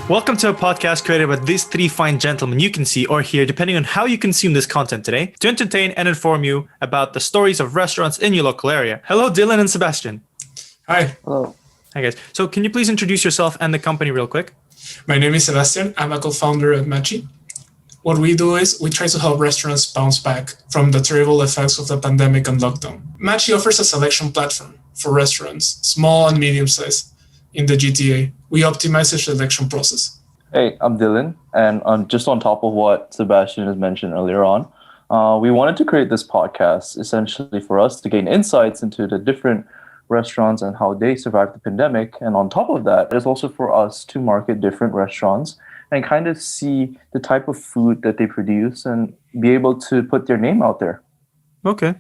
Welcome to a podcast created by these three fine gentlemen you can see or hear, depending on how you consume this content today, to entertain and inform you about the stories of restaurants in your local area. Hello, Dylan and Sebastian. Hi. Hello. Hi, guys. So can you please introduce yourself and the company real quick? My name is Sebastian. I'm a co-founder at Matchii. What we do is we try to help restaurants bounce back from the terrible effects of the pandemic and lockdown. Matchii offers a selection platform for restaurants, small and medium-sized, in the GTA. We optimize the selection process. Hey, I'm Dylan, and just on top of what Sebastian has mentioned earlier on, we wanted to create this podcast essentially for us to gain insights into the different restaurants and how they survived the pandemic. And on top of that, it's also for us to market different restaurants and kind of see the type of food that they produce and be able to put their name out there. Okay.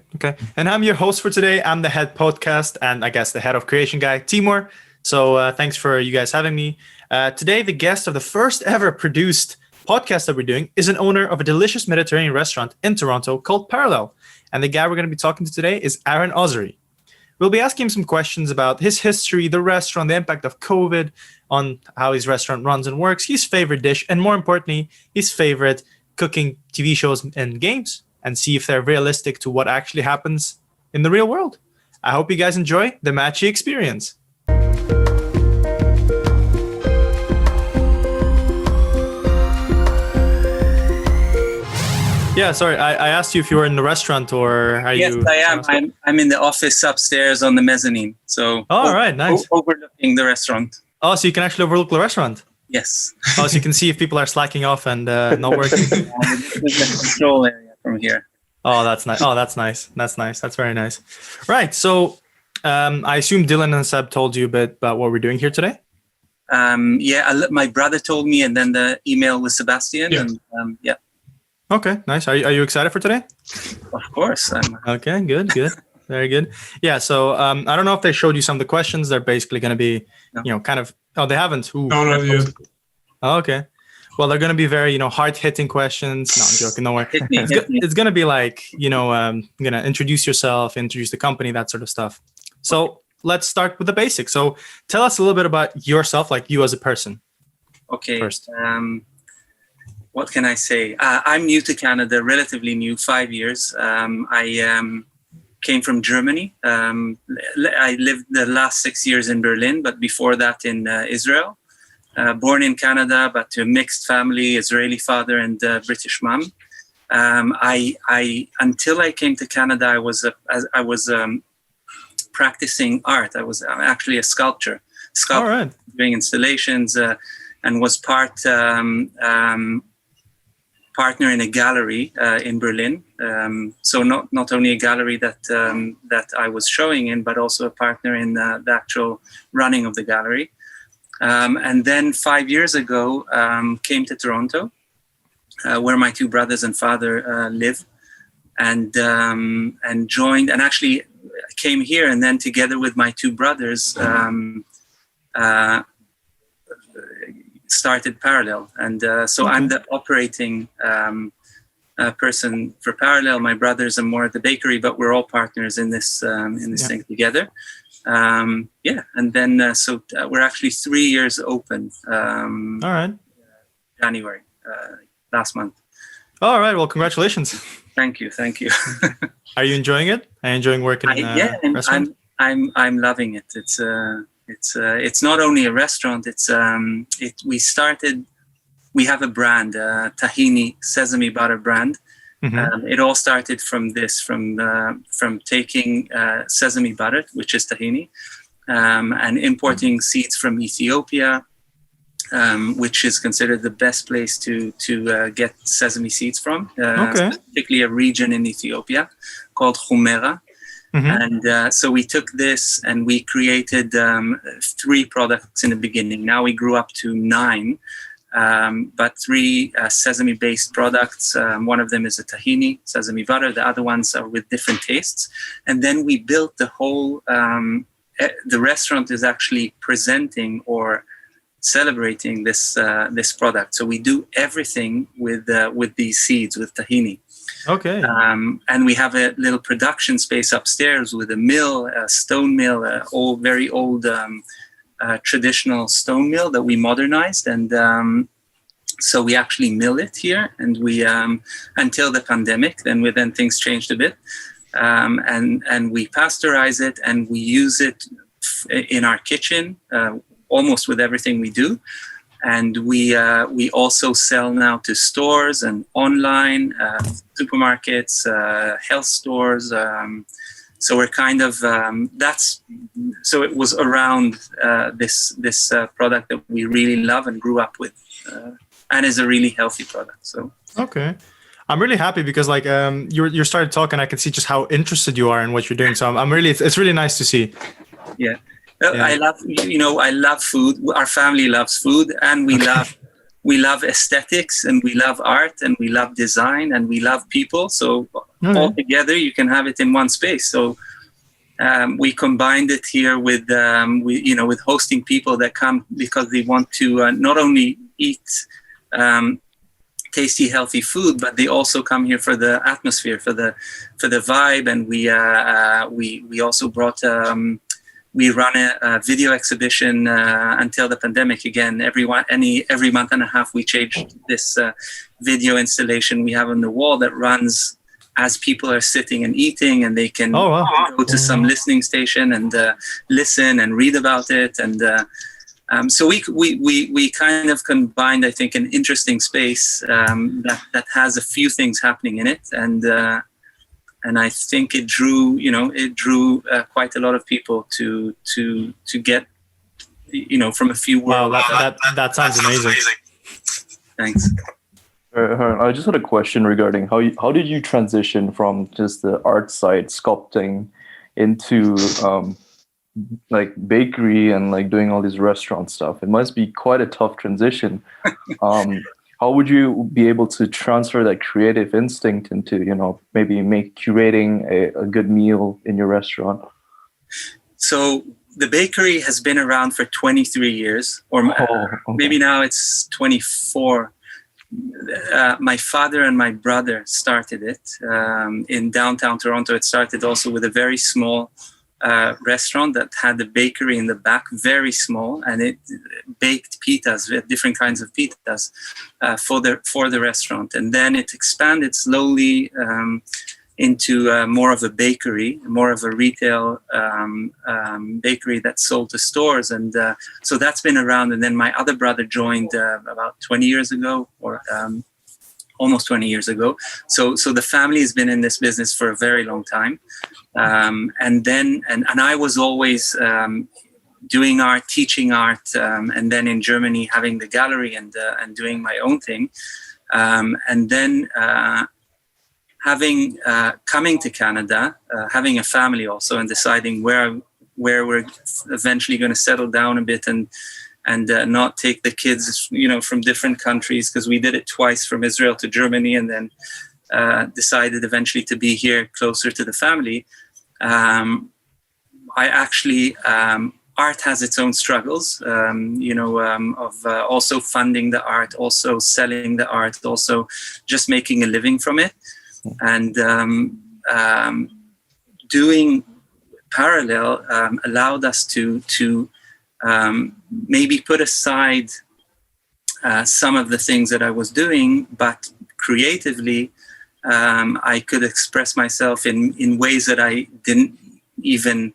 And I'm your host for today. I'm the head podcast and I guess the head of creation guy, Timur. So thanks for you guys having me. Today, the guest of the first ever produced podcast that we're doing is an owner of a delicious Mediterranean restaurant in Toronto called Parallel. And the guy we're going to be talking to today is Aharon Ozery. We'll be asking him some questions about his history, the restaurant, the impact of COVID on how his restaurant runs and works, his favorite dish, and more importantly, his favorite cooking TV shows and games, and see if they're realistic to what actually happens in the real world. I hope you guys enjoy the Matchii Experience. Yeah, sorry, I asked you if you were in the restaurant or are you... Yes, I am. I'm in the office upstairs on the mezzanine. So all right, nice. Overlooking the restaurant. Oh, so you can actually overlook the restaurant? Yes. Oh, so you can see if people are slacking off and not working? There's the control area from here. Oh, that's nice. That's very nice. Right, so I assume Dylan and Seb told you a bit about what we're doing here today? My brother told me, and then the email with Sebastian. Yeah. And yeah. Okay, nice. Are you excited for today? Of course. Okay, good. Very good. Yeah, so I don't know if they showed you some of the questions. They're basically going to be, kind of... Oh, they haven't? Ooh. No, not yet. Oh, okay. Well, they're going to be very, hard-hitting questions. No, I'm joking. Don't worry. It's going to be like, going to introduce yourself, introduce the company, that sort of stuff. So let's start with the basics. So tell us a little bit about yourself, like you as a person. Okay. First. What can I say? I'm new to Canada, relatively new, 5 years. I came from Germany. I lived the last 6 years in Berlin, but before that in Israel. Born in Canada, but to a mixed family, Israeli father and British mom. Until I came to Canada, I was practicing art. I was actually a sculptor, All right. doing installations, and was partner in a gallery in Berlin. So not only a gallery that I was showing in, but also a partner in the actual running of the gallery. And then 5 years ago, came to Toronto, where my two brothers and father live, and joined, and actually came here, and then together with my two brothers, started Parallel. And so I'm the operating person for Parallel. My brothers are more at the bakery, but we're all partners in this thing together. And then so we're actually 3 years open. All right. January last month. All right. Well, congratulations. Thank you. Are you enjoying it? Are you enjoying working in a restaurant? I'm loving it. It's not only a restaurant. We have a brand, tahini sesame butter brand. Mm-hmm. It all started from taking sesame butter, which is tahini, and importing seeds from Ethiopia, which is considered the best place to get sesame seeds from. Specifically a region in Ethiopia called Humera. Mm-hmm. And so we took this and we created 3 products in the beginning. Now we grew up to 9. But 3 sesame-based products. One of them is a tahini, sesame butter. The other ones are with different tastes. And then we built the whole, the restaurant is actually presenting or celebrating this product. So we do everything with these seeds, with tahini. Okay. And we have a little production space upstairs with a mill, a stone mill, all very old traditional stone mill that we modernized, and so we actually mill it here, and we until the pandemic. Then things changed a bit, and we pasteurize it, and we use it in our kitchen almost with everything we do. And we also sell now to stores and online, supermarkets, health stores. So we're kind of so it was around this product that we really love and grew up with, and is a really healthy product. So okay, I'm really happy because like you started talking, I can see just how interested you are in what you're doing. So I'm really it's really nice to see. Yeah. I love food. Our family loves food, and we love aesthetics, and we love art, and we love design, and we love people. So all together, you can have it in one space. So we combined it here with with hosting people that come because they want to not only eat tasty, healthy food, but they also come here for the atmosphere, for the vibe, and we also brought. We run a video exhibition until the pandemic. Again, every month and a half, we changed this video installation we have on the wall that runs as people are sitting and eating, and they can go to some listening station and listen and read about it. And so we kind of combined, I think, an interesting space that has a few things happening in it, and I think it drew quite a lot of people to get, from a few worlds. Wow, that sounds amazing. Thanks. I just had a question regarding how did you transition from just the art side, sculpting, into like bakery and like doing all this restaurant stuff? It must be quite a tough transition. How would you be able to transfer that creative instinct into, maybe curating a good meal in your restaurant? So the bakery has been around for 23 years, or maybe now it's 24. My father and my brother started it in downtown Toronto. It started also with a very small restaurant that had a bakery in the back, very small, and it baked pitas, different kinds of pitas for the restaurant. And then it expanded slowly into more of a bakery, more of a retail bakery that sold to stores. And so that's been around. And then my other brother joined about 20 years ago, or almost 20 years ago. So the family has been in this business for a very long time. And I was always doing art, teaching art, and then in Germany having the gallery and doing my own thing. And then coming to Canada, having a family also, and deciding where we're eventually going to settle down a bit and not take the kids, from different countries, because we did it twice, from Israel to Germany, and then decided eventually to be here closer to the family. I actually, art has its own struggles, of also funding the art, also selling the art, also just making a living from it. And doing parallel allowed us to maybe put aside some of the things that I was doing, but creatively I could express myself in ways that I didn't even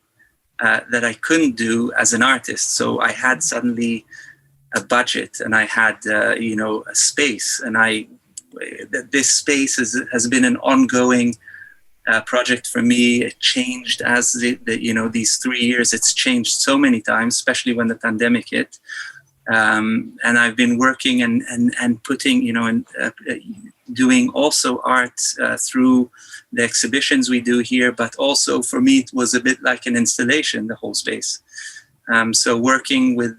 that I couldn't do as an artist. So I had suddenly a budget, and I had a space, and this space has been an ongoing project for me. It changed as these 3 years. It's changed so many times, especially when the pandemic hit. And I've been working and putting, doing also art through the exhibitions we do here, but also for me, it was a bit like an installation, the whole space. So working with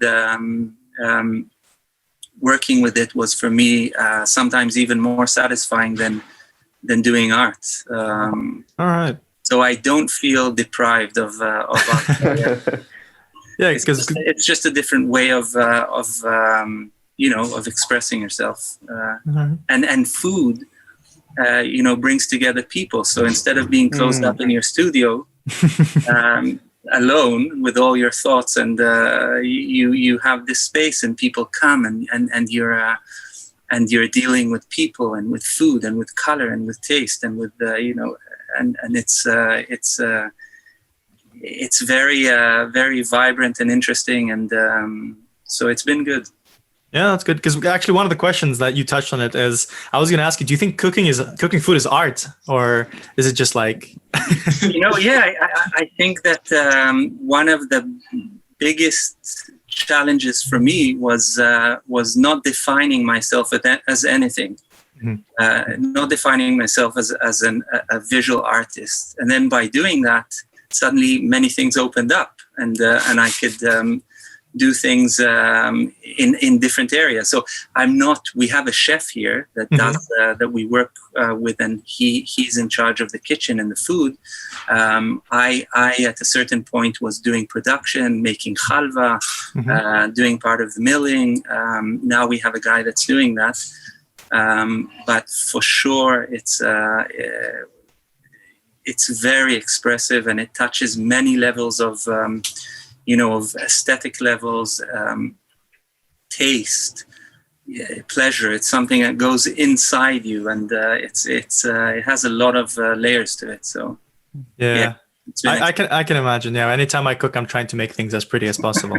it was for me sometimes even more satisfying than doing art. All right. So I don't feel deprived of art. Yeah, because it's just a different way of expressing yourself. And food, brings together people. So instead of being closed up in your studio, alone with all your thoughts, and you have this space, and people come, and you're dealing with people and with food and with color and with taste and with and it's very very vibrant and interesting, and so it's been good. Yeah, that's good. Because actually, one of the questions that you touched on it is, I was going to ask you, do you think cooking food is art, or is it just like? I think that one of the biggest challenges for me was not defining myself as anything, not defining myself as a visual artist, and then by doing that, suddenly many things opened up, and I could do things in different areas. So we have a chef here that does that we work with, and he's in charge of the kitchen and the food. I at a certain point was doing production, making halva, doing part of the milling. Now we have a guy that's doing that. But for sure, it's very expressive, and it touches many levels of of aesthetic levels, taste, pleasure. It's something that goes inside you, and it has a lot of layers to it. So yeah. I can imagine. Yeah, anytime I cook, I'm trying to make things as pretty as possible.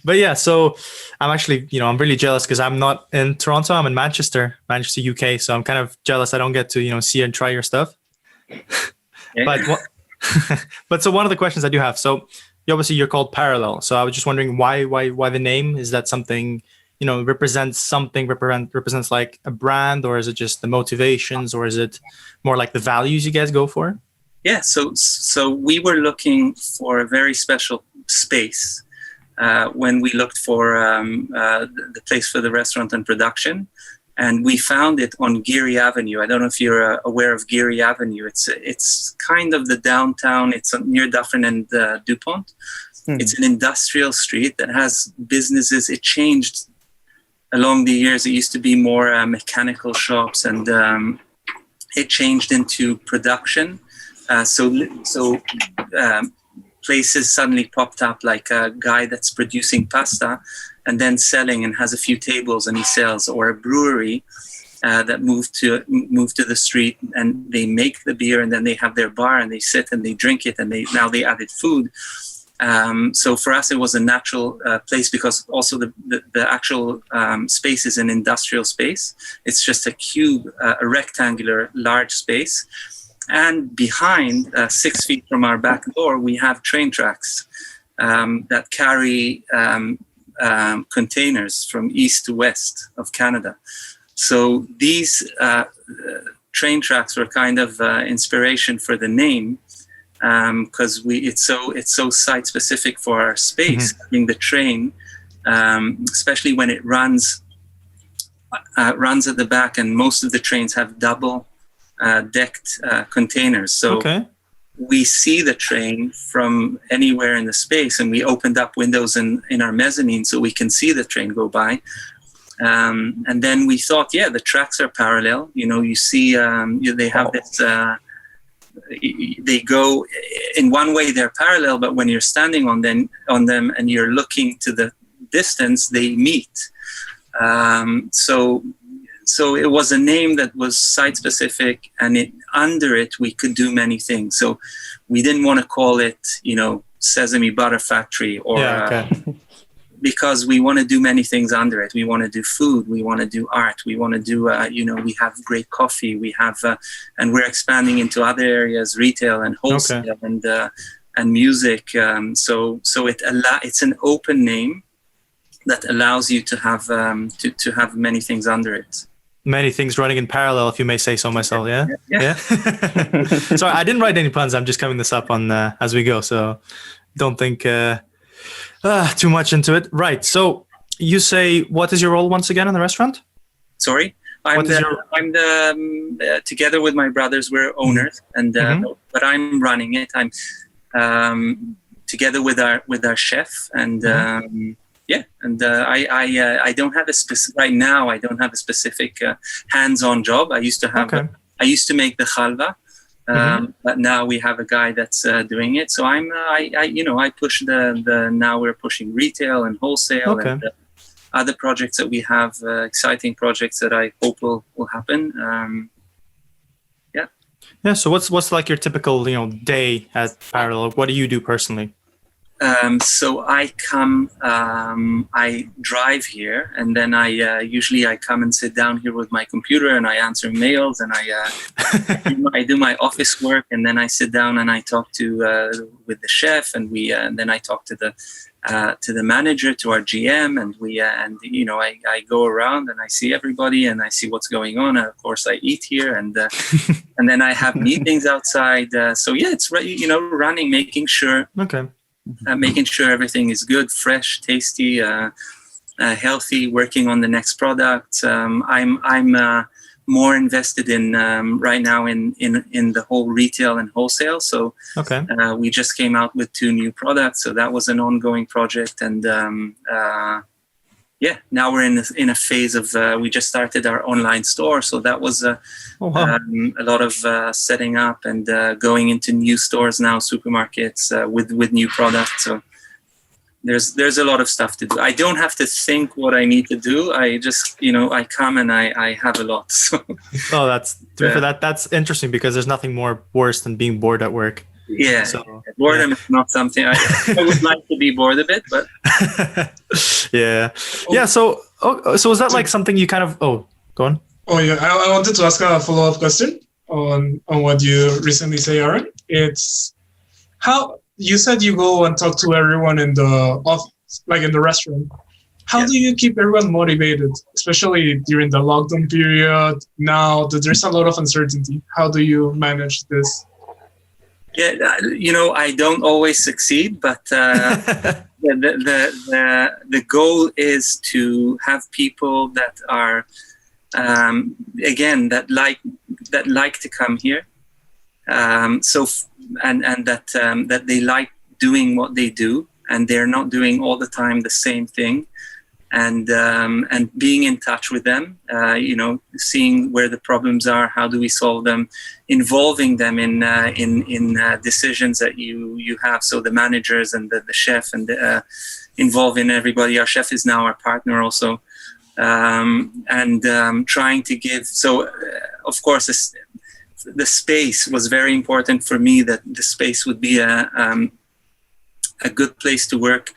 But yeah, so I'm actually, I'm really jealous because I'm not in Toronto. I'm in Manchester, UK. So I'm kind of jealous I don't get to, see and try your stuff. Yeah. But so one of the questions I do have, so you're called Parallel. So I was just wondering why the name? Is that something, represents like a brand, or is it just the motivations, or is it more like the values you guys go for? Yeah. So we were looking for a very special space when we looked for the place for the restaurant and production. And we found it on Geary Avenue. I don't know if you're aware of Geary Avenue. It's kind of the downtown. It's near Dufferin and DuPont. It's an industrial street that has businesses. It changed along the years. It used to be more mechanical shops, and it changed into production. So places suddenly popped up, like a guy that's producing pasta and then selling and has a few tables and he sells, or a brewery that moved to the street and they make the beer and then they have their bar and they sit and they drink it, and now they added food. So for us, it was a natural place, because also the actual space is an industrial space. It's just a cube, a rectangular large space. And behind, 6 feet from our back door, we have train tracks that carry containers from east to west of Canada. So these train tracks were kind of inspiration for the name, because it's so site specific for our space. Having the train, especially when it runs at the back, and most of the trains have double decked containers. So we see the train from anywhere in the space, and we opened up windows in our mezzanine so we can see the train go by. And then we thought, the tracks are parallel. You see, they have this, they go in one way, they're parallel, but when you're standing on them and you're looking to the distance, they meet. So it was a name that was site specific, and under it we could do many things. So we didn't want to call it, Sesame Butter Factory, or because we want to do many things under it. We want to do food, we want to do art, we want to do, we have great coffee, we have, and we're expanding into other areas, retail and wholesale and music. So it's an open name that allows you to have to have many things under it. Many things running in parallel, if you may say so myself. Yeah. So I didn't write any puns. I'm just coming this up on as we go. So don't think too much into it. Right. So you say, what is your role once again in the restaurant? Sorry, I'm the together with my brothers, we're owners, and but I'm running it. I'm together with our chef, and I don't have a specific right now. I don't have a specific hands-on job. I used to have. I used to make the halva, But now we have a guy that's doing it. So I push the now we're pushing retail and wholesale and other projects that we have, exciting projects that I hope will happen. Yeah. So what's like your typical day at Parallel? What do you do personally? So I come, I drive here, and then I usually come and sit down here with my computer, and I answer mails, and I do my office work, and then I sit down and I talk with the chef, and and then I talk to the manager, to our GM, and I go around and I see everybody and I see what's going on. And of course, I eat here, and and then I have meetings outside. So yeah, it's running, making sure. Okay. Making sure everything is good, fresh, tasty, healthy. Working on the next product. I'm more invested in right now in the whole retail and wholesale. So we just came out with 2 new products. So that was an ongoing project, and now we're in a phase of we just started our online store. So that was a lot of setting up and going into new stores now, supermarkets with new products. So there's a lot of stuff to do. I don't have to think what I need to do. I just I come and I have a lot. So. That's interesting, because there's nothing more worse than being bored at work. Yeah, boredom is not something I would like to be bored a bit, but yeah. So is that like something you kind of? Oh, go on. Oh yeah, I wanted to ask a follow-up question on what you recently say, Aharon. It's how you said you go and talk to everyone in the office, like in the restaurant. How do you keep everyone motivated, especially during the lockdown period? Now that there's a lot of uncertainty, how do you manage this? Yeah, I don't always succeed, but the goal is to have people that are, again, that like to come here, and that they like doing what they do, and they're not doing all the time the same thing. And being in touch with them, seeing where the problems are, how do we solve them, involving them in decisions that you have. So the managers and the chef, and involving everybody. Our chef is now our partner also, and trying to give. So of course, the space was very important for me. That the space would be a good place to work.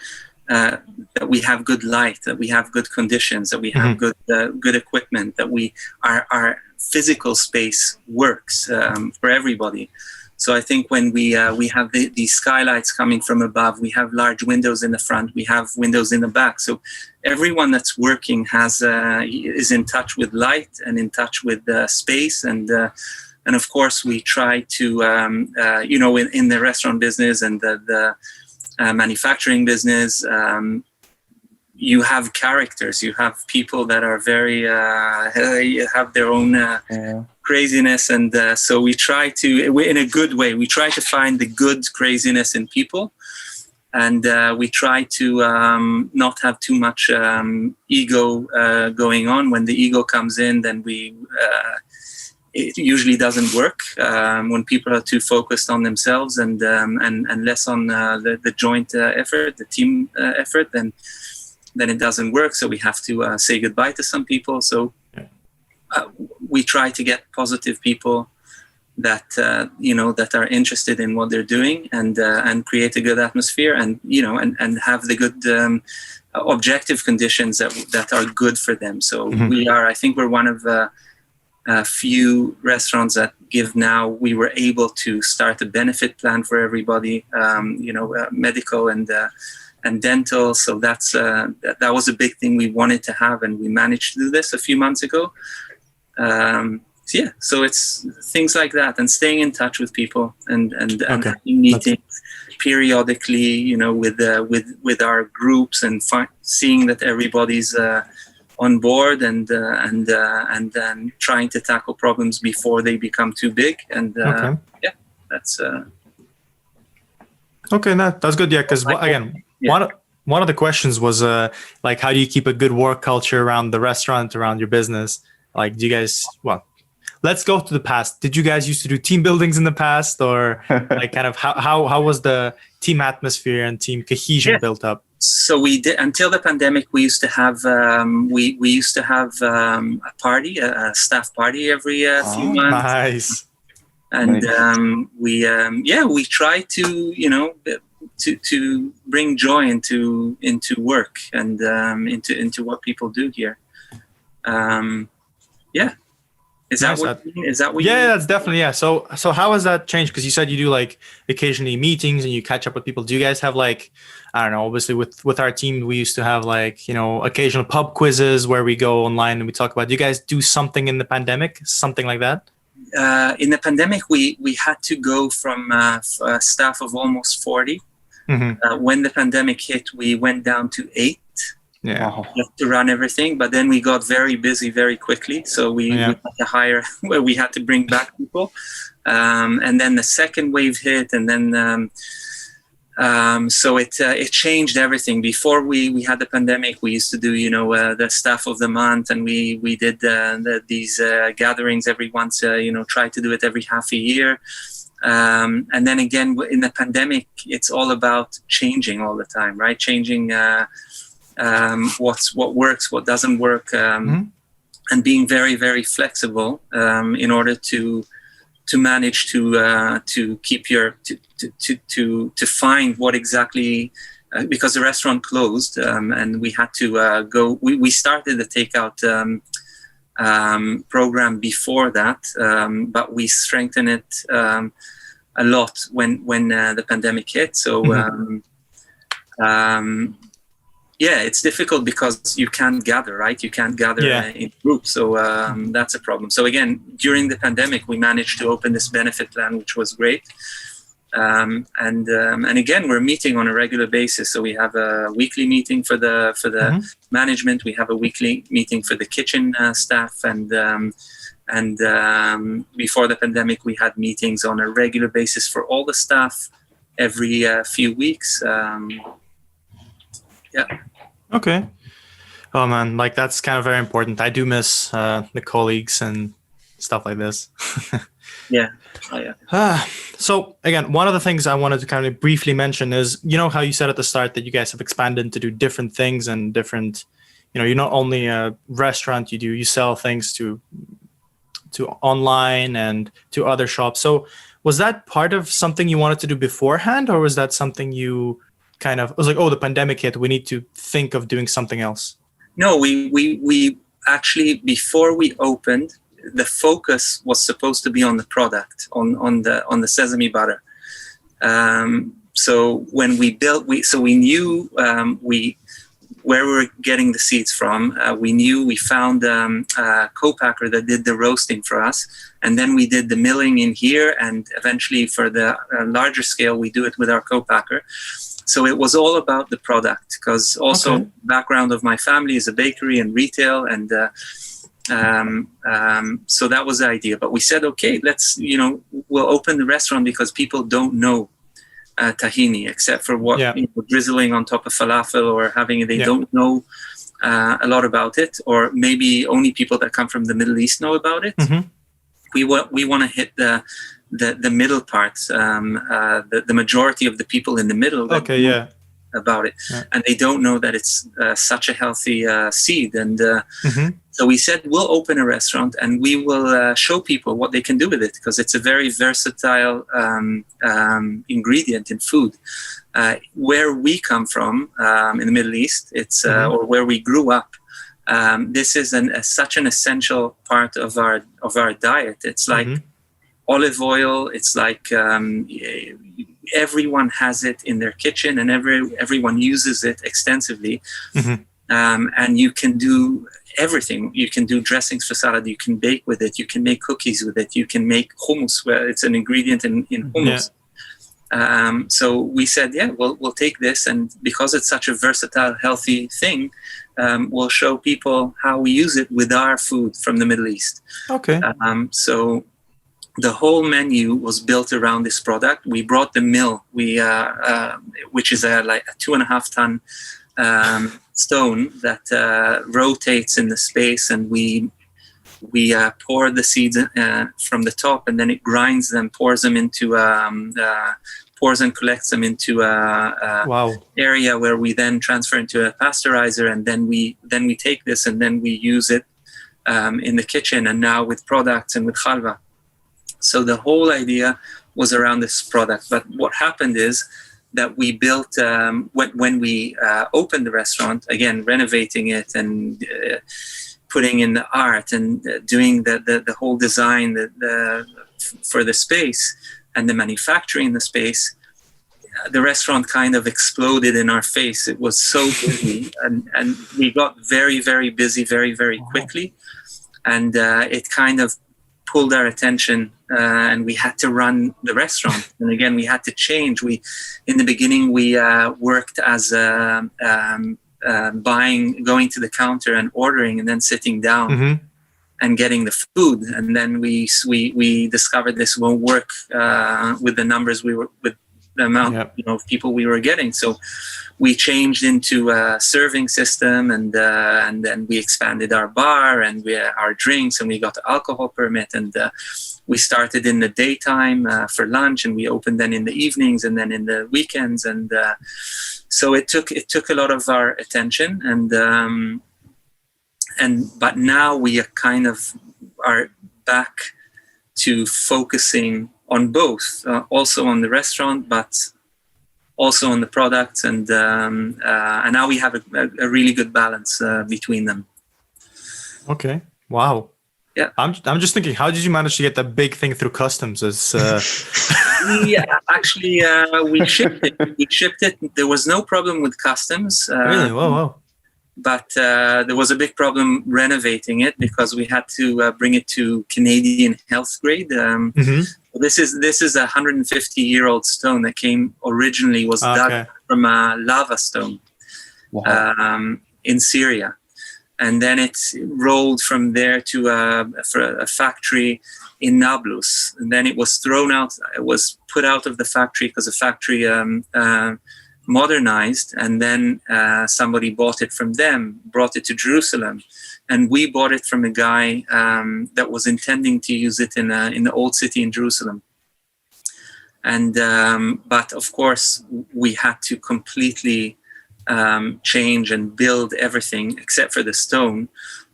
That we have good light, that we have good conditions, that we have good equipment, that our physical space works for everybody. So I think when we have these skylights coming from above, we have large windows in the front, we have windows in the back. So everyone that's working is in touch with light and in touch with space, and of course we try to in the restaurant business and the manufacturing business, you have characters, you have people that are very have their own craziness, and so we try to, in a good way, we try to find the good craziness in people, and we try to not have too much ego going on. When the ego comes in, then it usually doesn't work when people are too focused on themselves and less on the joint effort, the team effort. Then it doesn't work. So we have to say goodbye to some people. So we try to get positive people that that are interested in what they're doing, and create a good atmosphere, and and have the good objective conditions that are good for them. So I think we're one of a few restaurants that give now. We were able to start a benefit plan for everybody, medical and dental. So that was a big thing we wanted to have, and we managed to do this a few months ago. So it's things like that, and staying in touch with people, and having meetings periodically, with our groups, and seeing that everybody's on board, and then trying to tackle problems before they become too big. And that's okay. That's good. Yeah, because one of the questions was like, how do you keep a good work culture around the restaurant, around your business? Like, do you guys let's go to the past. Did you guys used to do team buildings in the past, or like kind of how was the team atmosphere and team cohesion built up? So we did until the pandemic. We used to have we used to have a party, a staff party every few months. Nice. And we try to to bring joy into work and into what people do here. Is that what you mean? Is that what you mean? That's definitely, yeah. So how has that changed? Because you said you do like occasionally meetings and you catch up with people. Do you guys have like, I don't know, obviously with our team, we used to have like, occasional pub quizzes where we go online and we talk about, do you guys do something in the pandemic? Something like that? In the pandemic, we had to go from a staff of almost 40. Mm-hmm. When the pandemic hit, we went down to 8. Yeah, to run everything, but then we got very busy very quickly, so we had to hire where we had to bring back people, and then the second wave hit, and then so it changed everything. Before we had the pandemic, we used to do the staff of the month, and we did these gatherings every once, try to do it every half a year. And then again in the pandemic, it's all about changing all the time, right? Changing what works, what doesn't work, and being very, very flexible in order to manage to keep your to find what exactly, because the restaurant closed, and we had to go. We started the takeout program before that, but we strengthened it a lot when the pandemic hit. So. It's difficult because you can't gather, right? You can't gather in groups. So that's a problem. So again, during the pandemic, we managed to open this benefit plan, which was great. And again, we're meeting on a regular basis. So we have a weekly meeting for the management. We have a weekly meeting for the kitchen staff. And before the pandemic, we had meetings on a regular basis for all the staff every few weeks. Okay. Oh man, like that's kind of very important. I do miss the colleagues and stuff like this. So again, one of the things I wanted to kind of briefly mention is, how you said at the start that you guys have expanded to do different things and different, you're not only a restaurant, you sell things to online and to other shops. So was that part of something you wanted to do beforehand, or was that something you kind of, it was like, the pandemic hit, we need to think of doing something else? No, we actually, before we opened, the focus was supposed to be on the product, on the sesame butter. So when we built, we knew where we were getting the seeds from. We found a co-packer that did the roasting for us, and then we did the milling in here, and eventually for the larger scale, we do it with our co-packer. So it was all about the product, because also background of my family is a bakery and retail, and so that was the idea. But we said, okay, let's, we'll open the restaurant because people don't know tahini except for what drizzling on top of falafel or having it. They don't know a lot about it, or maybe only people that come from the Middle East know about it. We want to hit the middle parts, the majority of the people in the middle about it, and they don't know that it's such a healthy seed. And so we said, we'll open a restaurant and we will show people what they can do with it, because it's a very versatile ingredient in food. Where we come from in the Middle East, it's or where we grew up, this is such an essential part of our diet. It's like olive oil. It's like everyone has it in their kitchen, and everyone uses it extensively. And you can do everything. You can do dressings for salad. You can bake with it. You can make cookies with it. You can make hummus, where it's an ingredient in hummus. So we said, we'll take this, and because it's such a versatile, healthy thing, we'll show people how we use it with our food from the Middle East. So the whole menu was built around this product. We brought the mill, which is like a 2.5 ton stone that rotates in the space, and we we pour the seeds from the top, and then it grinds them, pours and collects them into a area where we then transfer into a pasteurizer, and then we take this and then we use it in the kitchen, and now with products and with halva. So the whole idea was around this product. But what happened is that we built, when we opened the restaurant, again, renovating it and putting in the art and doing the whole design for the space and the manufacturing the space, the restaurant kind of exploded in our face. It was so busy, and we got very, very busy very, very quickly. And it kind of pulled our attention, and we had to run the restaurant. And again, we had to change. In the beginning, we worked as going to the counter and ordering, and then sitting down and getting the food. And then we discovered this won't work with the numbers with the amount of people we were getting. So we changed into a serving system, and then we expanded our bar and our drinks, and we got the alcohol permit, and we started in the daytime for lunch, and we opened then in the evenings and then in the weekends, and so it took a lot of our attention, but now we are back to focusing on both, also on the restaurant, but also on the products, and now we have a really good balance between them. Okay. Wow. Yeah. I'm just thinking, how did you manage to get that big thing through customs? Yeah, actually, we shipped it. There was no problem with customs. Really? Wow. But there was a big problem renovating it, because we had to bring it to Canadian health grade. This is a 150-year-old stone that was dug from a lava stone in Syria, and then it rolled from there to a factory in Nablus, and then it was thrown out. It was put out of the factory because the factory modernized, and then somebody bought it from them, brought it to Jerusalem, and we bought it from a guy that was intending to use it in the old city in Jerusalem. And but of course we had to completely change and build everything except for the stone.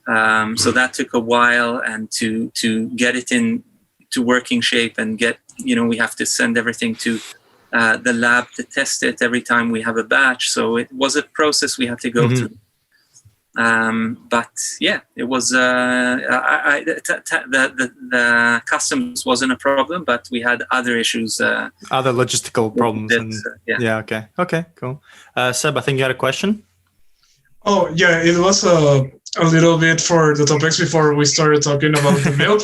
So that took a while, and to get it in to working shape, and we have to send everything to the lab to test it every time we have a batch. So it was a process we had to go through. But yeah, it was the customs wasn't a problem, but we had other issues. Other logistical problems. Okay, cool. Seb, I think you had a question. Oh yeah, it was a little bit for the topics before we started talking about the meal.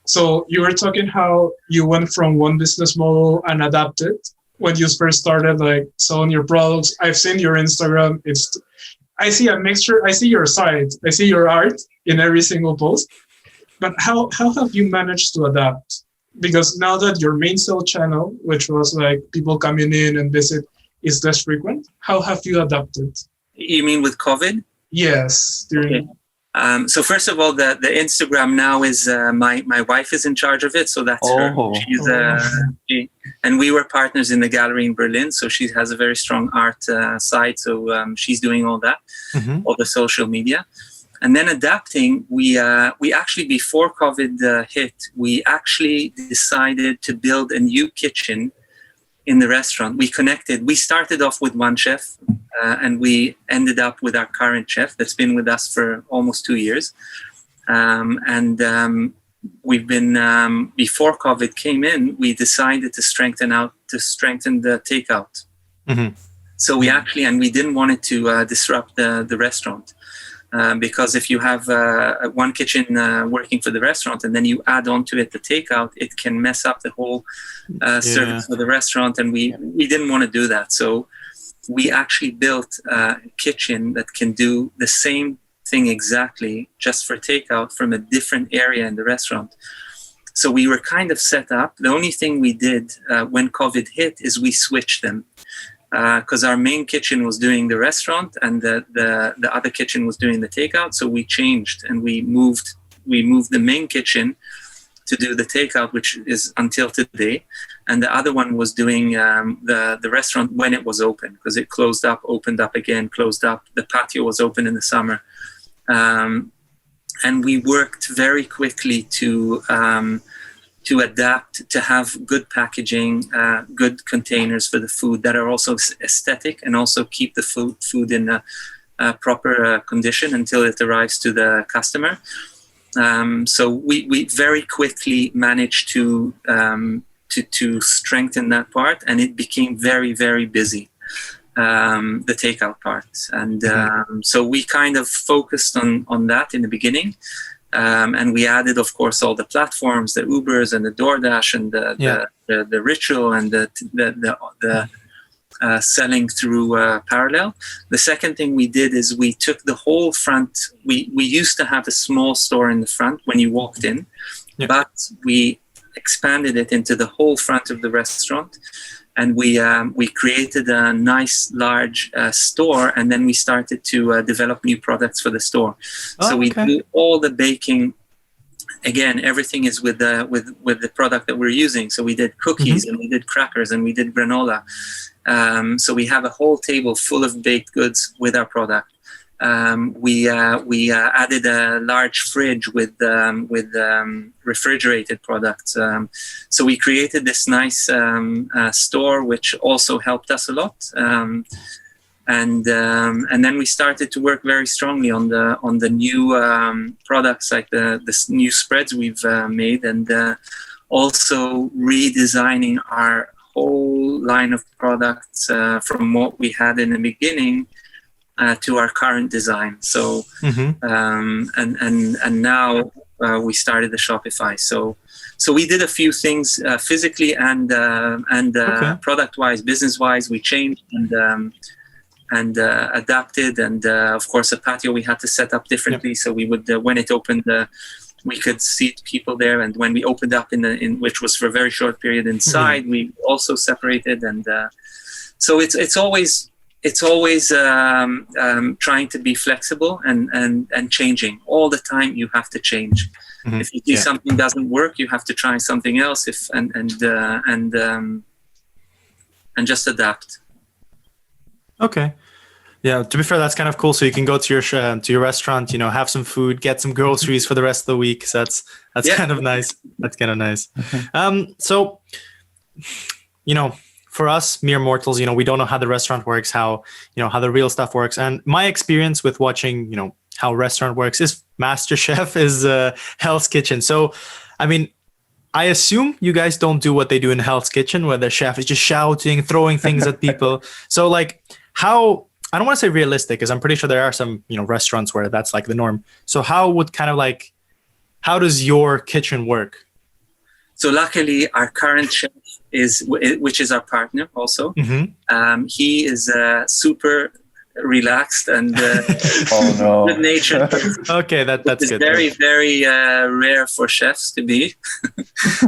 So you were talking how you went from one business model and adapted when you first started, like selling your products. I've seen your Instagram. I see a mixture. I see your site. I see your art in every single post. But how have you managed to adapt? Because now that your main sale channel, which was like people coming in and visit, is less frequent, how have you adapted? You mean with COVID? Yes. Okay. So first of all, the Instagram now is my wife is in charge of it, so that's her. She's and we were partners in the gallery in Berlin, so she has a very strong art side. So she's doing all that, all the social media, and then adapting. We actually, before COVID hit, we actually decided to build a new kitchen in the restaurant. We started off with one chef, and we ended up with our current chef that's been with us for almost 2 years. And we've been, before COVID came in, we decided to strengthen the takeout. So we actually, and we didn't want it to disrupt the restaurant. Because if you have one kitchen working for the restaurant and then you add on to it the takeout, it can mess up the whole service for the restaurant, and we didn't want to do that. So we actually built a kitchen that can do the same thing exactly, just for takeout from a different area in the restaurant. So we were kind of set up. The only thing we did when COVID hit is we switched them. Because our main kitchen was doing the restaurant and the other kitchen was doing the takeout. So we changed and we moved we moved the main kitchen to do the takeout, which is until today. And the other one was doing the restaurant when it was open, because it closed up, opened up again, closed up. The patio was open in the summer. And we worked very quickly to adapt, to have good packaging, good containers for the food that are also aesthetic and also keep the food in a proper condition until it arrives to the customer. So we very quickly managed to strengthen that part, and it became very, very busy, the takeout part. And so we kind of focused on that in the beginning. And we added, of course, all the platforms, the Ubers and the DoorDash and the Ritual and the selling through parallel. The second thing we did is we took the whole front. We used to have a small store in the front when you walked in, but we expanded it into the whole front of the restaurant. And we created a nice large store, and then we started to develop new products for the store. So we do all the baking. Again, everything is with the product that we're using. So we did cookies and we did crackers and we did granola. So we have a whole table full of baked goods with our product. We added a large fridge with refrigerated products. So we created this nice store, which also helped us a lot. And then we started to work very strongly on the new products, like the new spreads we've made, and also redesigning our whole line of products from what we had in the beginning to our current design. So and now we started the Shopify. So we did a few things physically and product-wise, business-wise. We changed and adapted, and of course, a patio we had to set up differently. So we would, when it opened, we could seat people there, and when we opened up in which was for a very short period inside, we also separated. And so it's always trying to be flexible and changing all the time. You have to change. If you see something doesn't work, you have to try something else. And just adapt. Okay. Yeah, to be fair, that's kind of cool. So you can go to your restaurant, have some food, get some groceries for the rest of the week. So that's kind of nice. That's kind of nice. So, for us mere mortals, we don't know how the restaurant works, how the real stuff works. And my experience with watching, how restaurant works is MasterChef, is Hell's Kitchen. So, I mean, I assume you guys don't do what they do in Hell's Kitchen, where the chef is just shouting, throwing things at people. So, like, how, I don't want to say realistic, because I'm pretty sure there are some, restaurants where that's like the norm. So how does your kitchen work? So luckily, our current chef which is our partner also. He is super relaxed and good-natured. Okay, that's good. Very, very rare for chefs to be.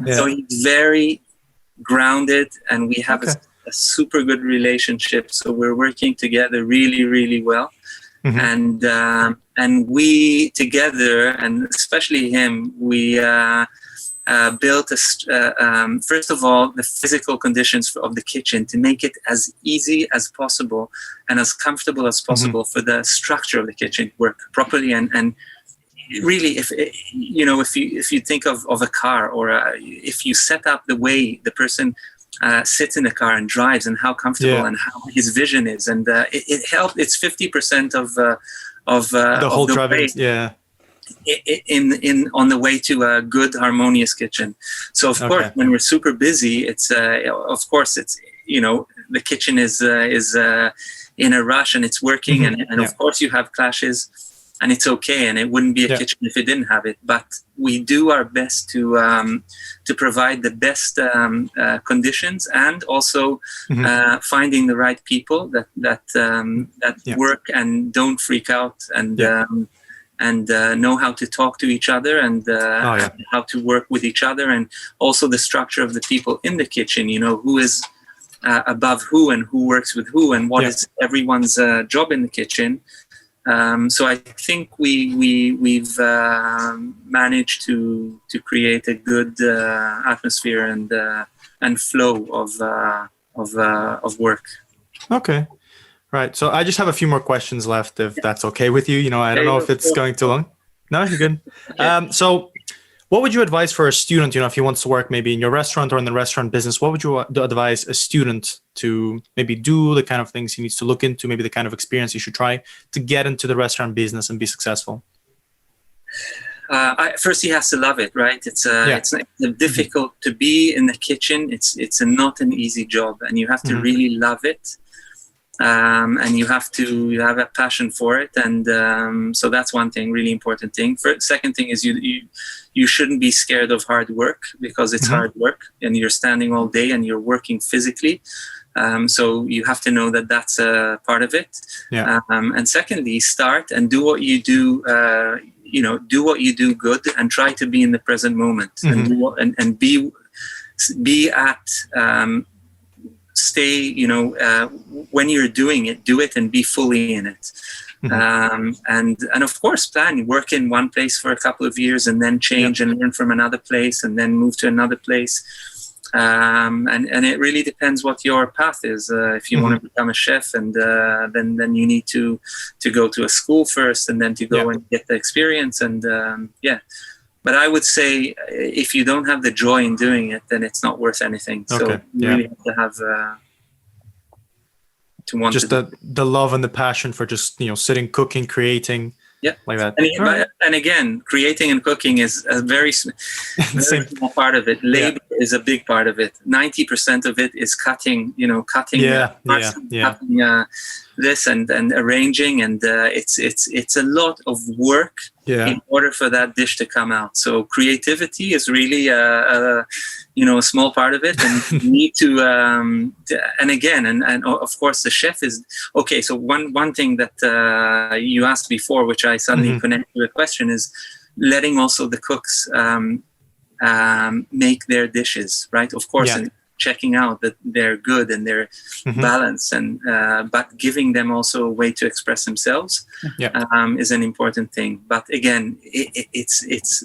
So he's very grounded, and we have a super good relationship. So we're working together really, really well. And we together, and especially him, we built first of all the physical conditions of the kitchen to make it as easy as possible and as comfortable as possible for the structure of the kitchen to work properly. And really, if you think of a car, or if you set up the way the person sits in the car and drives, and how comfortable and how his vision is, and it helps. It's 50% of the whole driving. On the way to a good harmonious kitchen. So of course, when we're super busy, it's the kitchen is in a rush, and it's working, and of course you have clashes, and it's okay, and it wouldn't be a kitchen if it didn't have it. But we do our best to provide the best conditions, and also finding the right people that work and don't freak out, and know how to talk to each other, and how to work with each other, and also the structure of the people in the kitchen, who is above who and who works with who, and what is everyone's job in the kitchen. So I think we've managed to create a good atmosphere and flow of work. Okay. Right. So I just have a few more questions left, if that's okay with you. I don't know if it's going too long. No, you're good. Okay. So what would you advise for a student, if he wants to work maybe in your restaurant or in the restaurant business? What would you advise a student to maybe do, the kind of things he needs to look into, maybe the kind of experience he should try to get into the restaurant business and be successful? First, he has to love it, right? It's difficult to be in the kitchen. It's not an easy job, and you have to really love it. And you have a passion for it, and so that's one thing, really important thing. Second thing is you shouldn't be scared of hard work, because it's hard work, and you're standing all day and you're working physically. So you have to know that that's a part of it. Yeah. And secondly, start and do what you do. Do what you do good, and try to be in the present moment, and be at. Stay, when you're doing it, do it and be fully in it. And of course, plan. Work in one place for a couple of years and then change and learn from another place and then move to another place. And it really depends what your path is. If you want to become a chef, and then you need to go to a school first, and then to go and get the experience. And But I would say if you don't have the joy in doing it, then it's not worth anything. So you really have to have to want just the love and the passion for just sitting, cooking, creating, like that. And again, creating and cooking is a very small part of it. Labor is a big part of it. 90% of it is cutting. Cutting this and arranging, and it's a lot of work in order for that dish to come out. So creativity is really a small part of it, and you need to and of course the chef is okay. So one thing that you asked before, which I suddenly connect to a question, is letting also the cooks make their dishes, right? Of course, and checking out that they're good and they're balanced, and but giving them also a way to express themselves is an important thing. But again, it's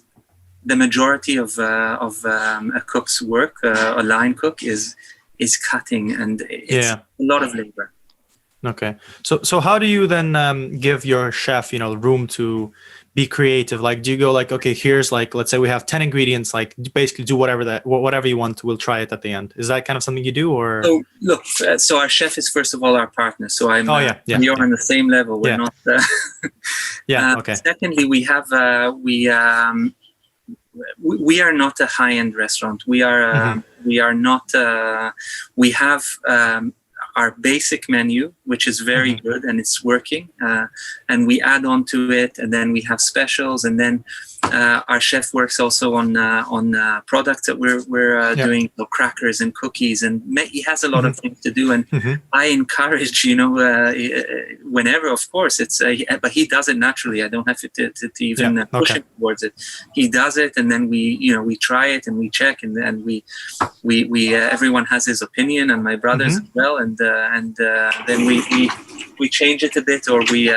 the majority of a cook's work. A line cook is cutting, and it's a lot of labor. Okay, so how do you then give your chef room to be creative? Like, do you go like, okay, here's let's say we have 10 ingredients, basically do whatever you want, we'll try it at the end. Is that kind of something you do, or? So look, so our chef is first of all our partner. So you're on the same level. We're not. Okay. Secondly, we have we are not a high-end restaurant. We are not. We have our basic menu, which is very good and it's working, and we add on to it, and then we have specials, and then our chef works also on products that we're doing, so crackers and cookies, and he has a lot of things to do, and I encourage, whenever, of course, it's but he does it naturally. I don't have to even push him towards it. He does it, and then we try it and we check, and then we everyone has his opinion, and my brothers as well, and then we change it a bit, or we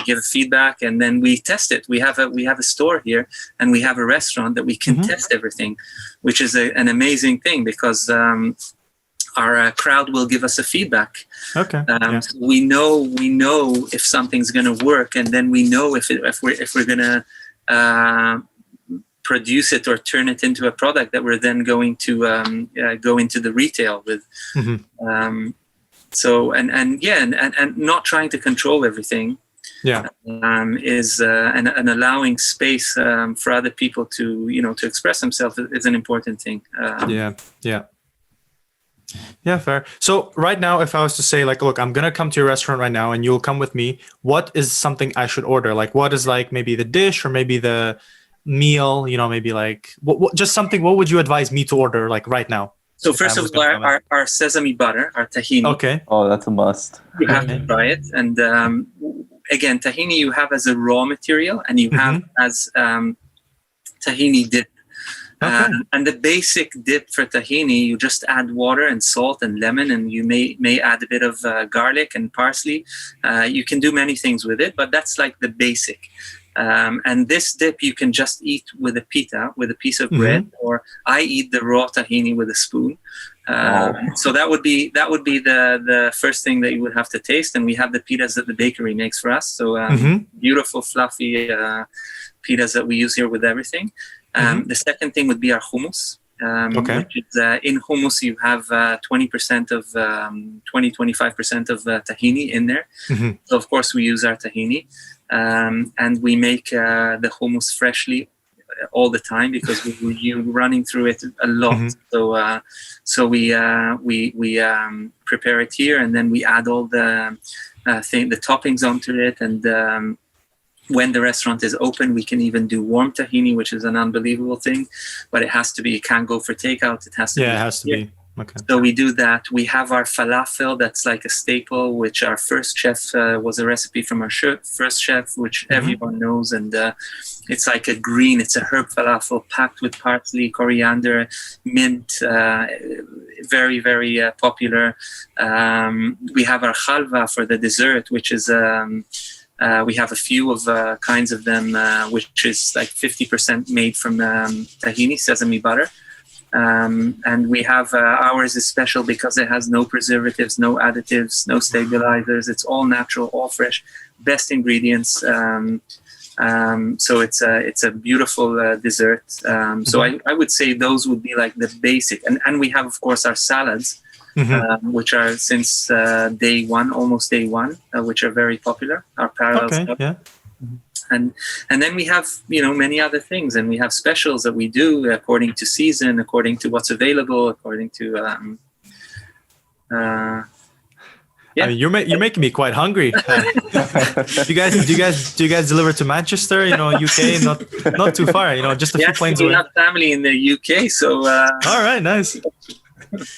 give feedback, and then we test it. We have a store here, and we have a restaurant that we can test everything, which is an amazing thing, because our crowd will give us a feedback. Okay. So we know if something's going to work, and then we know if we're going to produce it or turn it into a product that we're then going to go into the retail with. So and not trying to control everything. Is and allowing space for other people to to express themselves is an important thing. Yeah, fair. So right now, if I was to say look, I'm gonna come to your restaurant right now, and you'll come with me, what is something I should order? What is maybe the dish, or maybe the meal? Maybe what just something. What would you advise me to order right now? So first of all, our sesame butter, our tahini. Okay. Oh, that's a must. You have to try it. And again, tahini you have as a raw material, and you have as tahini dip. Okay. And the basic dip for tahini, you just add water and salt and lemon, and you may add a bit of garlic and parsley. You can do many things with it, but that's like the basic. And this dip you can just eat with a pita, with a piece of bread, or I eat the raw tahini with a spoon. So that would be the first thing that you would have to taste. And we have the pitas that the bakery makes for us. So beautiful, fluffy pitas that we use here with everything. The second thing would be our hummus. Which is, in hummus you have 20% of 25% of tahini in there. So of course we use our tahini, and we make the hummus freshly all the time because we're running through it a lot. So we prepare it here, and then we add all the toppings onto it. And when the restaurant is open, we can even do warm tahini, which is an unbelievable thing, but it can't go for takeout. It has to be. Yeah, it has to be. Okay. So we do that. We have our falafel, that's like a staple, which our first chef was a recipe from our first chef, which everyone knows. And it's like it's a herb falafel packed with parsley, coriander, mint, very, very popular. We have our halva for the dessert, which is... we have a few of kinds of them, which is like 50% made from tahini, sesame butter. And we have ours is special because it has no preservatives, no additives, no stabilizers. It's all natural, all fresh, best ingredients. So it's a beautiful dessert. So I would say those would be like the basic. And we have, of course, our salads. Which are since almost day one, which are very popular. Our parallel stuff. Yeah. And then we have many other things, and we have specials that we do according to season, according to what's available, according to. I mean, you're making me quite hungry. Do you guys deliver to Manchester? UK, not too far. Just a few planes away. We have family in the UK, so. All right, nice.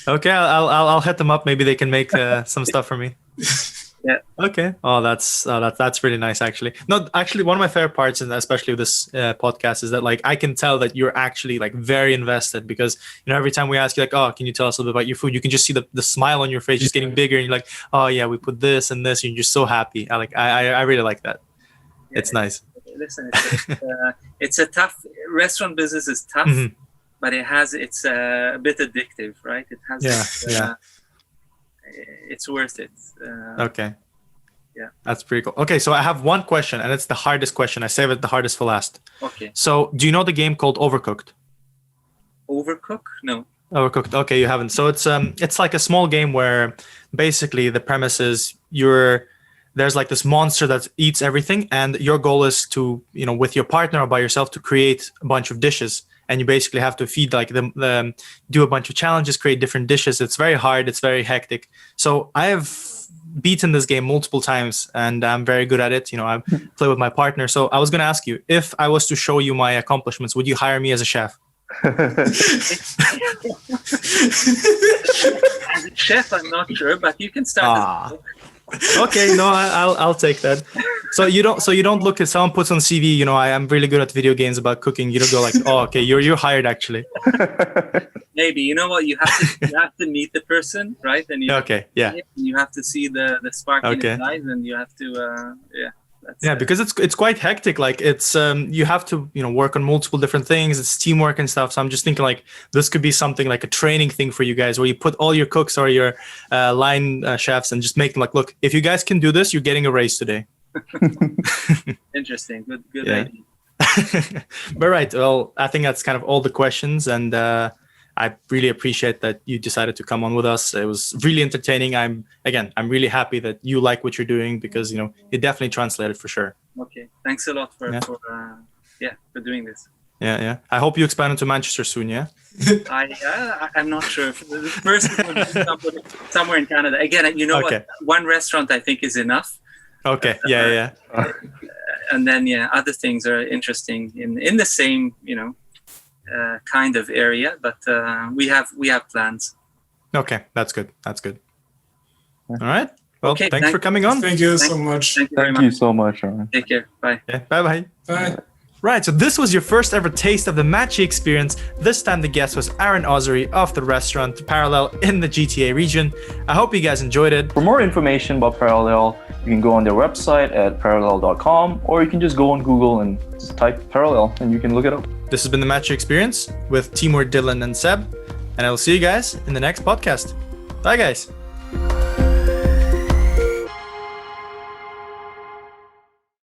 Okay, I'll hit them up. Maybe they can make some stuff for me. Yeah. Okay. Oh, that's really nice, actually. No, actually, one of my favorite parts, and especially with this podcast, is that like I can tell that you're actually like very invested because every time we ask you like, oh, can you tell us a little bit about your food? You can just see the smile on your face just getting bigger, and you're like, oh yeah, we put this and this, and you're just so happy. I really like that. Yeah, it's nice. Listen, it's a tough restaurant business. Is tough. But it's a bit addictive, right? It has. It's worth it. Okay. Yeah. That's pretty cool. Okay, so I have one question, and it's the hardest question. I save it the hardest for last. Okay. So, do you know the game called Overcooked? Overcooked? No. Overcooked. Okay, you haven't. So it's like a small game where basically the premise is there's like this monster that eats everything, and your goal is to with your partner or by yourself to create a bunch of dishes. And you basically have to feed like do a bunch of challenges, create different dishes. It's very hard. It's very hectic. So I have beaten this game multiple times, and I'm very good at it. I play with my partner. So I was going to ask you, if I was to show you my accomplishments, would you hire me as a chef? As a chef, I'm not sure, but you can start. As a Okay, no, I'll take that. So you don't look at someone puts on CV, I am really good at video games about cooking. You don't go like, oh, okay, you're hired actually. Maybe you know what you have to meet the person, right? And you have to see the spark in his eyes, and you have to because it's quite hectic. Like it's you have to work on multiple different things. It's teamwork and stuff. So I'm just thinking like this could be something like a training thing for you guys, where you put all your cooks or your line chefs and just make them like, look, if you guys can do this, you're getting a raise today. Interesting. Good idea. But right. Well, I think that's kind of all the questions, and I really appreciate that you decided to come on with us. It was really entertaining. I'm really happy that you like what you're doing because it definitely translated for sure. Okay, thanks a lot for doing this. Yeah. I hope you expand into Manchester soon. Yeah. I'm not sure. The first one somewhere in Canada. Again, what? One restaurant I think is enough. Okay. Yeah. And then other things are interesting in the same kind of area, but we have plans. Okay, that's good. All right. Well, okay, thanks for coming on. Thank you so much. Thank you very much. Thank you so much, Aharon. Take care. Bye. Yeah, bye. Bye. Right, so this was your first ever taste of the Matchii Experience. This time the guest was Aharon Ozery of the restaurant Parallel in the GTA region. I hope you guys enjoyed it. For more information about Parallel, you can go on their website at parallel.com, or you can just go on Google and just type Parallel and you can look it up. This has been the Matchii Experience with Timur, Dylan, and Seb, and I will see you guys in the next podcast. Bye, guys.